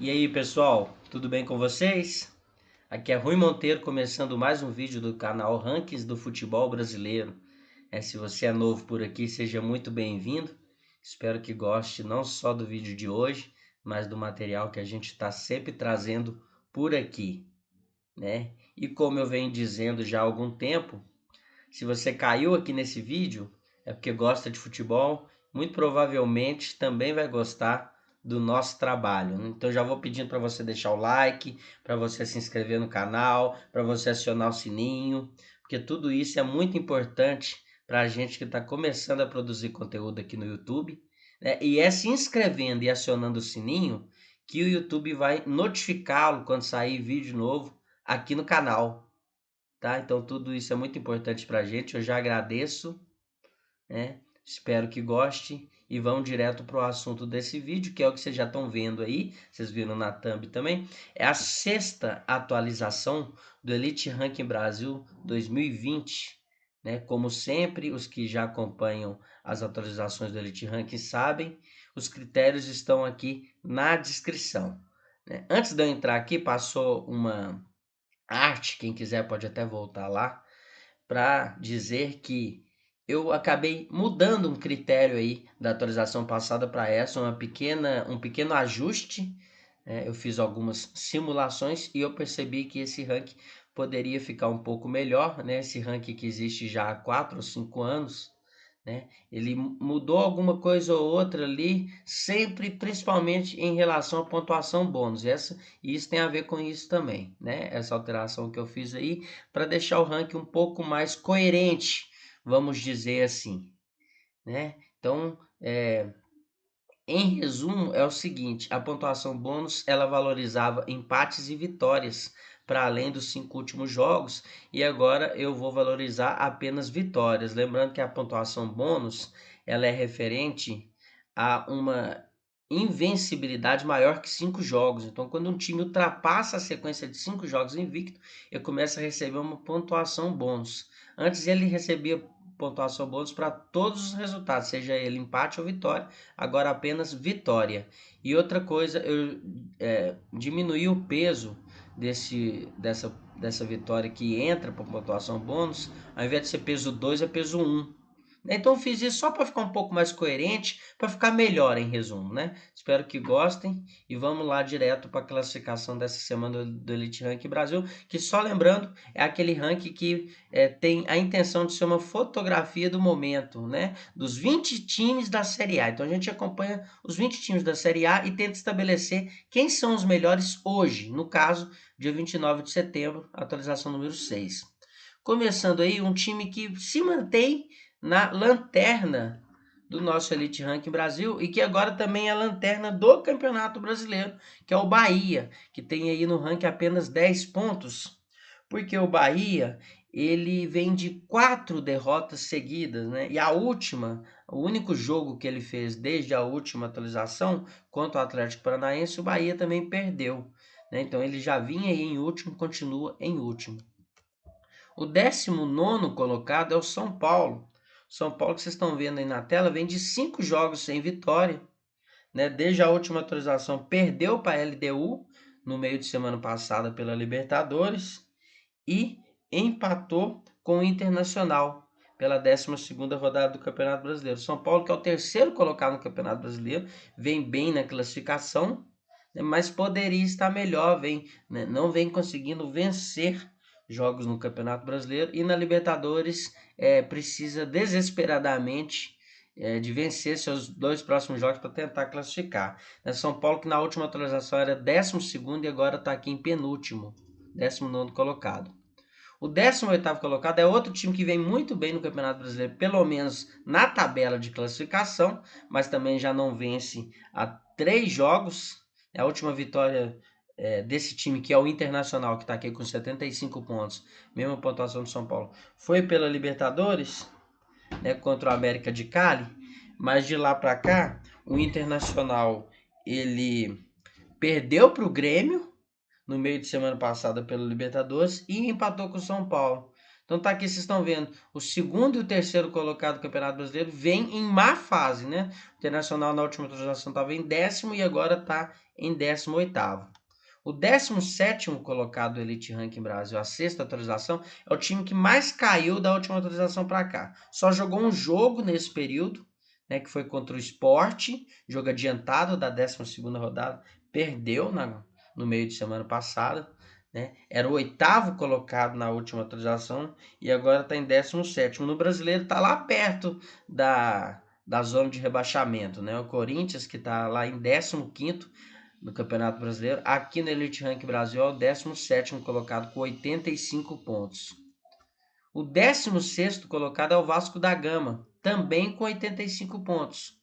E aí pessoal, tudo bem com vocês? Aqui é Rui Monteiro começando mais um vídeo do canal Rankings do Futebol Brasileiro. Se você é novo por aqui, seja muito bem-vindo. Espero que goste não só do vídeo de hoje, mas do material que a gente está sempre trazendo por aqui, né? E como eu venho dizendo já há algum tempo, se você caiu aqui nesse vídeo, é porque gosta de futebol, muito provavelmente também vai gostar do nosso trabalho. Então já vou pedindo para você deixar o like, para você se inscrever no canal, para você acionar o sininho, porque tudo isso é muito importante para a gente que está começando a produzir conteúdo aqui no YouTube, né? E é se inscrevendo e acionando o sininho que o YouTube vai notificá-lo quando sair vídeo novo aqui no canal. Tá? Então tudo isso é muito importante para a gente. Eu já agradeço, né? Espero que goste e vamos direto para o assunto desse vídeo, que é o que vocês já estão vendo aí, vocês viram na thumb também. É a sexta atualização do Elite Ranking Brasil 2020. Né? Como sempre, os que já acompanham as atualizações do Elite Ranking sabem, os critérios estão aqui na descrição. Né? Antes de eu entrar aqui, passou uma arte, quem quiser pode até voltar lá, para dizer que eu acabei mudando um critério aí da atualização passada para essa, um pequeno ajuste. Eu fiz algumas simulações e eu percebi que esse ranking poderia ficar um pouco melhor, né? Esse ranking que existe já há 4 ou 5 anos, né? Ele mudou alguma coisa ou outra ali, sempre, principalmente em relação à pontuação bônus. E isso tem a ver com isso também, né? Essa alteração que eu fiz aí para deixar o ranking um pouco mais coerente, vamos dizer assim, né? Então, em resumo, é o seguinte: a pontuação bônus ela valorizava empates e vitórias para além dos 5 últimos jogos, e agora eu vou valorizar apenas vitórias. Lembrando que a pontuação bônus ela é referente a uma invencibilidade maior que 5 jogos. Então, quando um time ultrapassa a sequência de 5 jogos invicto, ele começa a receber uma pontuação bônus. Antes ele recebia pontuação bônus para todos os resultados, seja ele empate ou vitória, agora apenas vitória. E outra coisa, eu diminuí o peso dessa vitória que entra para pontuação bônus, ao invés de ser peso 2 é peso 1. Então eu fiz isso só para ficar um pouco mais coerente, para ficar melhor em resumo, né? Espero que gostem e vamos lá direto para a classificação dessa semana do Elite Ranking Brasil, que só lembrando, é aquele ranking que tem a intenção de ser uma fotografia do momento, né? Dos 20 times da Série A. Então a gente acompanha os 20 times da Série A e tenta estabelecer quem são os melhores hoje, no caso, dia 29 de setembro, atualização número 6. Começando aí, um time que se mantém na lanterna do nosso Elite Ranking Brasil e que agora também é a lanterna do Campeonato Brasileiro, que é o Bahia, que tem aí no ranking apenas 10 pontos, porque o Bahia ele vem de 4 derrotas seguidas, né? E a última, o único jogo que ele fez desde a última atualização contra o Atlético Paranaense, o Bahia também perdeu, né? Então ele já vinha aí em último, continua em último. O 19º colocado é o São Paulo. São Paulo, que vocês estão vendo aí na tela, vem de 5 jogos sem vitória, né? Desde a última atualização, perdeu para a LDU no meio de semana passada pela Libertadores e empatou com o Internacional pela 12ª rodada do Campeonato Brasileiro. São Paulo, que é o terceiro colocado no Campeonato Brasileiro, vem bem na classificação, né? Mas poderia estar melhor, né? Não vem conseguindo vencer jogos no Campeonato Brasileiro e na Libertadores precisa desesperadamente de vencer seus 2 próximos jogos para tentar classificar. São Paulo, que na última atualização era 12º e agora está aqui em penúltimo, 19º colocado. O 18º colocado é outro time que vem muito bem no Campeonato Brasileiro, pelo menos na tabela de classificação, mas também já não vence há 3 jogos. A última vitória desse time, que é o Internacional, que está aqui com 75 pontos, mesma pontuação do São Paulo, foi pela Libertadores, né, contra o América de Cali, mas de lá para cá, o Internacional ele perdeu para o Grêmio no meio de semana passada pela Libertadores e empatou com o São Paulo. Então tá aqui, vocês estão vendo, o segundo e o terceiro colocado do Campeonato Brasileiro vem em má fase, né? O Internacional na última atualização estava em 10º e agora está em 18º. O 17º colocado do Elite Ranking Brasil, a sexta atualização, é o time que mais caiu da última atualização para cá. Só jogou um jogo nesse período, né, que foi contra o Sport, jogo adiantado da 12ª rodada, perdeu no meio de semana passada, né? Era o 8º colocado na última atualização e agora está em 17º. No Brasileiro está lá perto da zona de rebaixamento, né? O Corinthians, que está lá em 15º no Campeonato Brasileiro, aqui no Elite Ranking Brasil é o 17º colocado com 85 pontos. O 16º colocado é o Vasco da Gama, também com 85 pontos.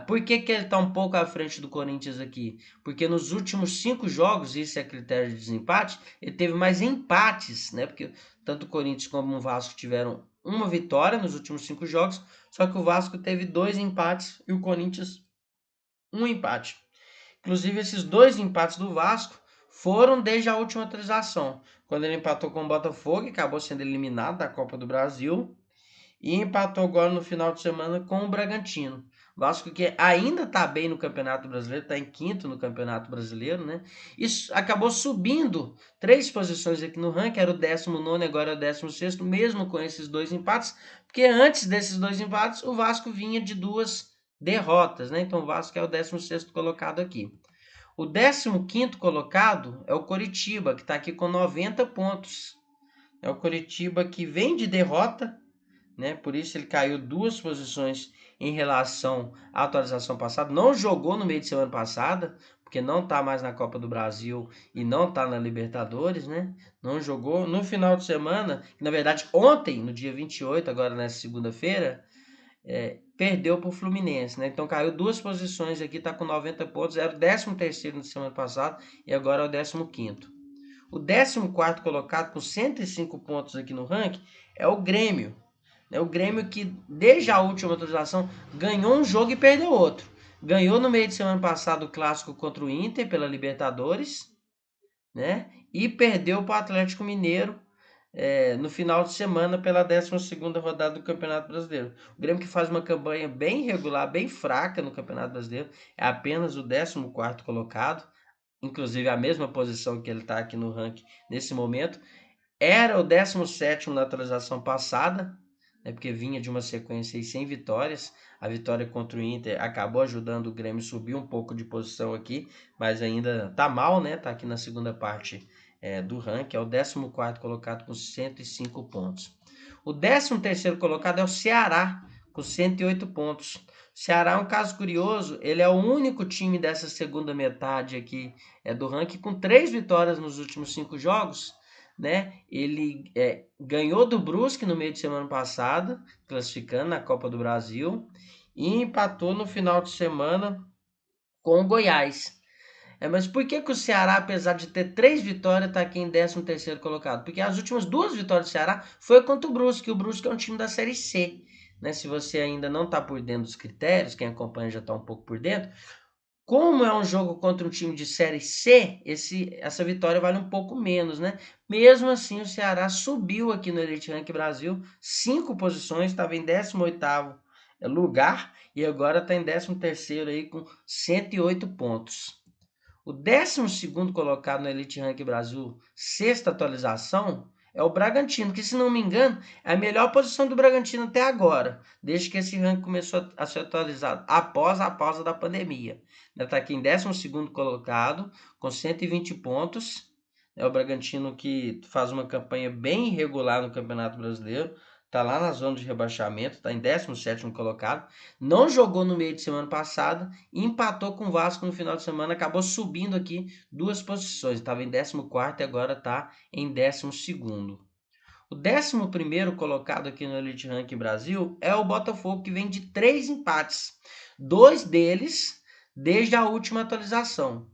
Por que ele está um pouco à frente do Corinthians aqui? Porque nos últimos 5 jogos, isso é critério de desempate, ele teve mais empates, né? Porque tanto o Corinthians como o Vasco tiveram uma vitória nos últimos 5 jogos, só que o Vasco teve 2 empates e o Corinthians um empate. Inclusive, esses 2 empates do Vasco foram desde a última atualização, quando ele empatou com o Botafogo e acabou sendo eliminado da Copa do Brasil, e empatou agora no final de semana com o Bragantino. Vasco que ainda está bem no Campeonato Brasileiro, está em 5º no Campeonato Brasileiro, né? Isso acabou subindo 3 posições aqui no ranking, era o 19º, agora é o 16º, mesmo com esses 2 empates, porque antes desses 2 empates o Vasco vinha de 2 derrotas, né? Então o Vasco é o 16º colocado aqui. O 15º colocado é o Coritiba, que está aqui com 90 pontos. É o Coritiba que vem de derrota, né? Por isso ele caiu 2 posições em relação à atualização passada. Não jogou no meio de semana passada, porque não está mais na Copa do Brasil e não está na Libertadores, né? Não jogou no final de semana, na verdade ontem, no dia 28, agora nessa segunda-feira, perdeu para o Fluminense, né? Então caiu 2 posições aqui, está com 90 pontos, era o 13º na semana passada e agora é o 15º. O 14º colocado com 105 pontos aqui no ranking é o Grêmio. O Grêmio que desde a última atualização ganhou um jogo e perdeu outro. Ganhou no meio de semana passado o clássico contra o Inter pela Libertadores, né? E perdeu para o Atlético Mineiro no final de semana pela 12ª rodada do Campeonato Brasileiro. O Grêmio que faz uma campanha bem irregular, bem fraca no Campeonato Brasileiro, é apenas o 14º colocado, inclusive a mesma posição que ele está aqui no ranking nesse momento. Era o 17º na atualização passada, né, porque vinha de uma sequência sem vitórias. A vitória contra o Inter acabou ajudando o Grêmio a subir um pouco de posição aqui, mas ainda tá mal, né? Tá aqui na segunda parte do ranking, é o 14º colocado com 105 pontos. O 13º colocado é o Ceará, com 108 pontos. O Ceará é um caso curioso, ele é o único time dessa segunda metade aqui do ranking com 3 vitórias nos últimos 5 jogos, né? Ele ganhou do Brusque no meio de semana passada, classificando na Copa do Brasil, e empatou no final de semana com o Goiás. Mas por que o Ceará, apesar de ter 3 vitórias, está aqui em 13º colocado? Porque as últimas 2 vitórias do Ceará foi contra o Brusque. O Brusque é um time da Série C, né? Se você ainda não está por dentro dos critérios, quem acompanha já está um pouco por dentro. Como é um jogo contra um time de Série C, essa vitória vale um pouco menos, né? Mesmo assim, o Ceará subiu aqui no Elite Ranking Brasil 5 posições, estava em 18º lugar e agora está em 13º aí com 108 pontos. O 12º colocado no Elite Ranking Brasil, sexta atualização, é o Bragantino, que se não me engano é a melhor posição do Bragantino até agora, desde que esse ranking começou a ser atualizado, após a pausa da pandemia. Está aqui em 12º colocado, com 120 pontos. É o Bragantino que faz uma campanha bem irregular no Campeonato Brasileiro. Está lá na zona de rebaixamento, está em 17º colocado. Não jogou no meio de semana passada, empatou com o Vasco no final de semana, acabou subindo aqui 2 posições. Estava em 14º e agora está em 12º. O 11º colocado aqui no Elite Ranking Brasil é o Botafogo, que vem de 3 empates. 2 deles desde a última atualização,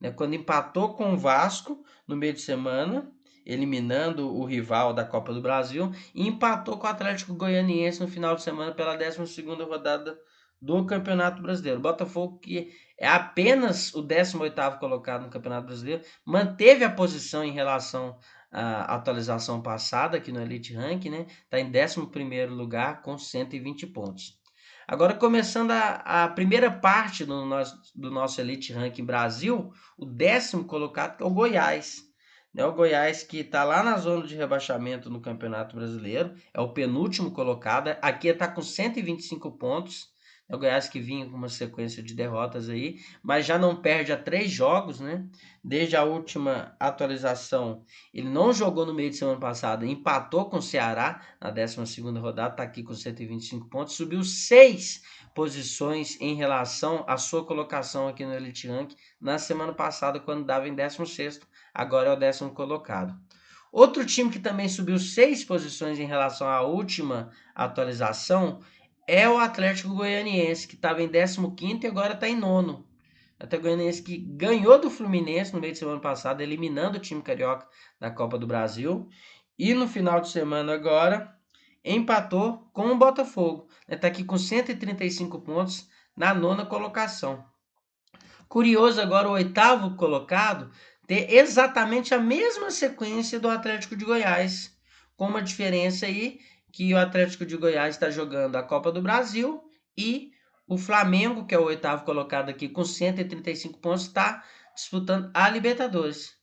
né, quando empatou com o Vasco no meio de semana, eliminando o rival da Copa do Brasil, e empatou com o Atlético Goianiense no final de semana pela 12ª rodada do Campeonato Brasileiro. O Botafogo, que é apenas o 18º colocado no Campeonato Brasileiro, manteve a posição em relação a atualização passada aqui no Elite Rank, né? Está em 11º lugar com 120 pontos. Agora, começando a primeira parte do nosso Elite Ranking Brasil, o 10º colocado, que é o Goiás. Né? O Goiás, que está lá na zona de rebaixamento no Campeonato Brasileiro, é o penúltimo colocado. Aqui está com 125 pontos. É o Goiás que vinha com uma sequência de derrotas aí, mas já não perde há 3 jogos, né? Desde a última atualização, ele não jogou no meio de semana passada, empatou com o Ceará na 12ª rodada, está aqui com 125 pontos, subiu 6 posições em relação à sua colocação aqui no Elite Rank na semana passada, quando dava em 16º, agora é o 10º colocado. Outro time que também subiu 6 posições em relação à última atualização é o Atlético Goianiense, que estava em 15º e agora está em 9º. O Atlético Goianiense que ganhou do Fluminense no meio de semana passado, eliminando o time carioca da Copa do Brasil. E no final de semana agora, empatou com o Botafogo. Está aqui com 135 pontos na 9ª colocação. Curioso agora o 8º colocado ter exatamente a mesma sequência do Atlético de Goiás, com uma diferença aí que o Atlético de Goiás está jogando a Copa do Brasil e o Flamengo, que é o 8º colocado aqui com 135 pontos, está disputando a Libertadores.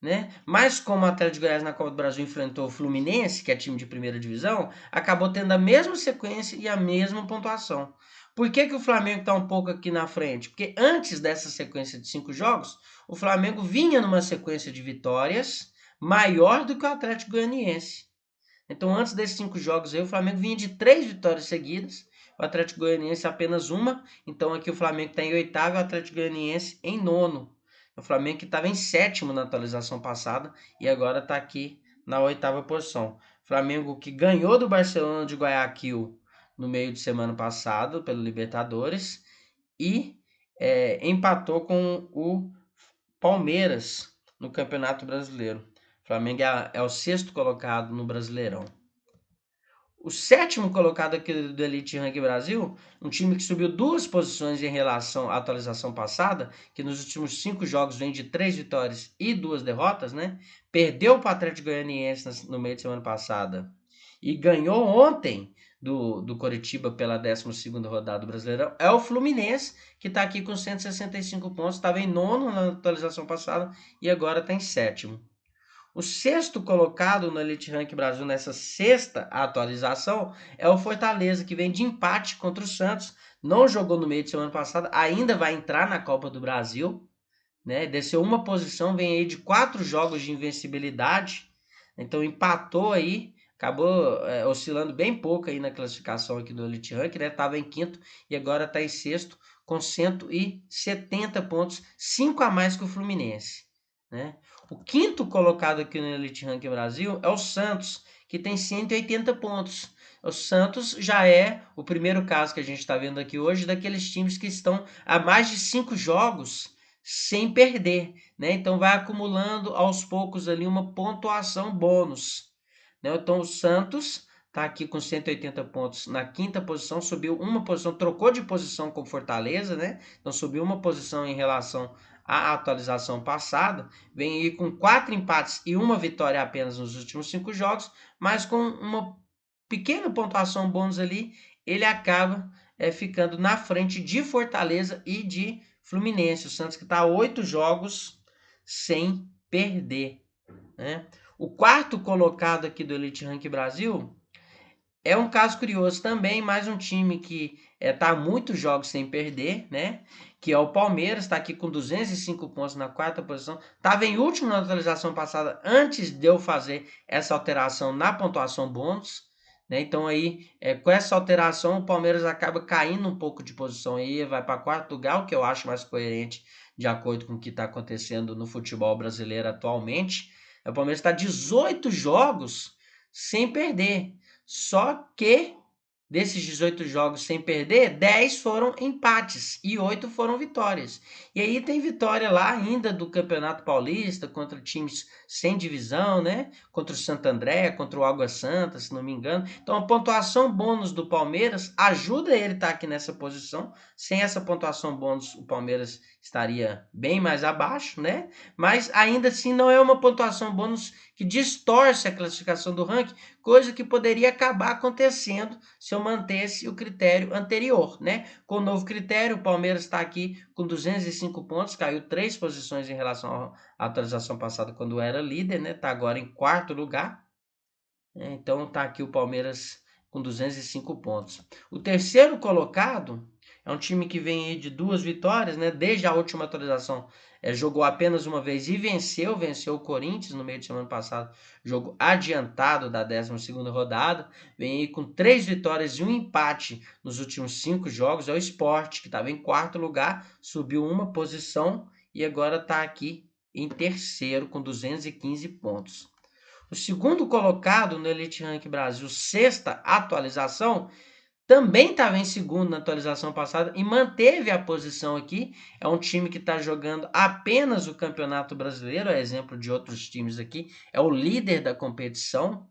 Né? Mas como o Atlético de Goiás na Copa do Brasil enfrentou o Fluminense, que é time de primeira divisão, acabou tendo a mesma sequência e a mesma pontuação. Por que o Flamengo está um pouco aqui na frente? Porque antes dessa sequência de 5 jogos, o Flamengo vinha numa sequência de vitórias maior do que o Atlético Goianiense. Então, antes desses 5 jogos aí, o Flamengo vinha de 3 vitórias seguidas, o Atlético Goianiense apenas uma. Então, aqui o Flamengo está em 8º e o Atlético Goianiense em 9º. O Flamengo que estava em 7º na atualização passada e agora está aqui na 8ª posição. Flamengo que ganhou do Barcelona de Guayaquil no meio de semana passado pelo Libertadores e empatou com o Palmeiras no Campeonato Brasileiro. O Flamengo é o 6º colocado no Brasileirão. O 7º colocado aqui do Elite Rank Brasil, um time que subiu 2 posições em relação à atualização passada, que nos últimos 5 jogos vem de 3 vitórias e 2 derrotas, né? Perdeu para o Atlético Goianiense no meio de semana passada e ganhou ontem do Coritiba pela 12ª rodada do Brasileirão. É o Fluminense, que está aqui com 165 pontos, estava em 9º na atualização passada e agora está em 7º. O 6º colocado no Elite Rank Brasil nessa 6ª atualização é o Fortaleza, que vem de empate contra o Santos. Não jogou no meio de semana passada, ainda vai entrar na Copa do Brasil. Né? Desceu uma posição, vem aí de 4 jogos de invencibilidade. Então empatou aí, acabou oscilando bem pouco aí na classificação aqui do Elite Rank. Estava em 5º e agora está em 6º com 170 pontos, 5 a mais que o Fluminense. Né? O 5º colocado aqui no Elite Rank Brasil é o Santos, que tem 180 pontos. O Santos já é o primeiro caso que a gente está vendo aqui hoje daqueles times que estão há mais de 5 jogos sem perder. Né? Então vai acumulando aos poucos ali uma pontuação bônus. Né? Então o Santos está aqui com 180 pontos na 5ª posição, subiu uma posição, trocou de posição com Fortaleza, né? Então subiu uma posição em relação à atualização passada, vem aí com 4 empates e uma vitória apenas nos últimos 5 jogos, mas com uma pequena pontuação bônus ali, ele acaba ficando na frente de Fortaleza e de Fluminense. O Santos que está a 8 jogos sem perder. Né? O 4º colocado aqui do Elite Rank Brasil é um caso curioso também, mais um time que está há muitos jogos sem perder, né? Que é o Palmeiras, está aqui com 205 pontos na 4ª posição. Estava em último na atualização passada, antes de eu fazer essa alteração na pontuação bônus. Né? Então aí, com essa alteração, o Palmeiras acaba caindo um pouco de posição aí, vai para 4º lugar, o que eu acho mais coerente de acordo com o que está acontecendo no futebol brasileiro atualmente. O Palmeiras está 18 jogos sem perder. Só que desses 18 jogos sem perder, 10 foram empates e 8 foram vitórias. E aí tem vitória lá ainda do Campeonato Paulista contra times sem divisão, né? Contra o Santo André, contra o Água Santa, se não me engano. Então a pontuação bônus do Palmeiras ajuda ele a estar aqui nessa posição. Sem essa pontuação bônus, o Palmeiras estaria bem mais abaixo, né? Mas ainda assim não é uma pontuação bônus que distorce a classificação do ranking, coisa que poderia acabar acontecendo se eu mantesse o critério anterior, né? Com o novo critério, o Palmeiras está aqui com 205 pontos, caiu 3 posições em relação à atualização passada quando era líder, né? Está agora em quarto lugar. Então está aqui o Palmeiras com 205 pontos. O terceiro colocado é um time que vem aí de 2 vitórias, né? Desde a última atualização, jogou apenas uma vez e venceu o Corinthians no meio de semana passado, jogo adiantado da 12ª rodada. Vem aí com 3 vitórias e um empate nos últimos 5 jogos. É o Sport, que estava em quarto lugar, subiu uma posição e agora está aqui em terceiro com 215 pontos. O segundo colocado no Elite Rank Brasil, sexta atualização, também estava em segundo na atualização passada e manteve a posição aqui. É um time que está jogando apenas o Campeonato Brasileiro, é exemplo de outros times aqui. É o líder da competição,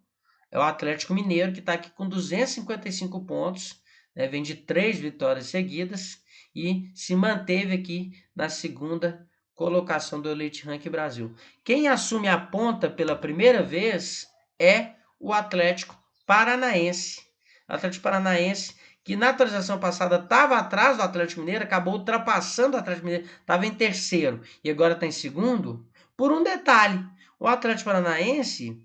é o Atlético Mineiro, que está aqui com 255 pontos, né? Vem de 3 vitórias seguidas e se manteve aqui na segunda colocação do Elite Rank Brasil. Quem assume a ponta pela primeira vez é o Atlético Paranaense. O Atlético Paranaense, que na atualização passada estava atrás do Atlético Mineiro, acabou ultrapassando o Atlético Mineiro, estava em terceiro e agora está em segundo, por um detalhe. O Atlético Paranaense,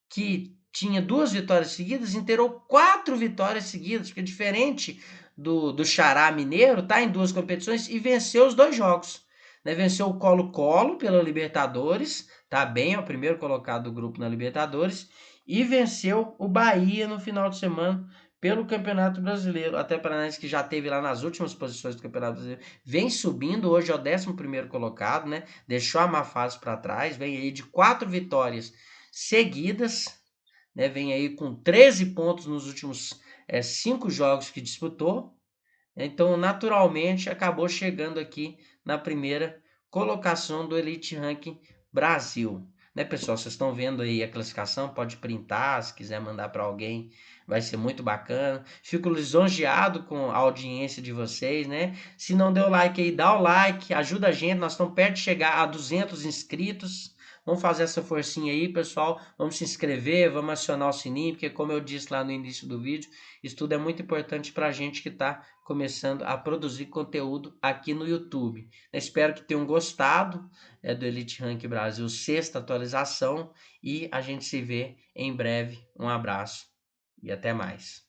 que tinha 2 vitórias seguidas, inteirou 4 vitórias seguidas, porque diferente do Xará Mineiro, tá em 2 competições e venceu os 2 jogos. Né? Venceu o Colo-Colo pela Libertadores, tá bem, é o primeiro colocado do grupo na Libertadores, e venceu o Bahia no final de semana pelo Campeonato Brasileiro. Até Paranaense, que já teve lá nas últimas posições do Campeonato Brasileiro, vem subindo, hoje é o 11º colocado, né? Deixou a má fase para trás, vem aí de 4 vitórias seguidas, né? Vem aí com 13 pontos nos últimos 5 jogos que disputou. Então, naturalmente, acabou chegando aqui na primeira colocação do Elite Ranking Brasil. Né, pessoal? Vocês estão vendo aí a classificação, pode printar, se quiser mandar para alguém, vai ser muito bacana. Fico lisonjeado com a audiência de vocês, né? Se não deu like aí, dá o like, ajuda a gente, nós estamos perto de chegar a 200 inscritos. Vamos fazer essa forcinha aí, pessoal. Vamos se inscrever, vamos acionar o sininho, porque como eu disse lá no início do vídeo, isso tudo é muito importante para a gente que está começando a produzir conteúdo aqui no YouTube. Eu espero que tenham gostado do Elite Rank Brasil, sexta atualização, e a gente se vê em breve. Um abraço e até mais.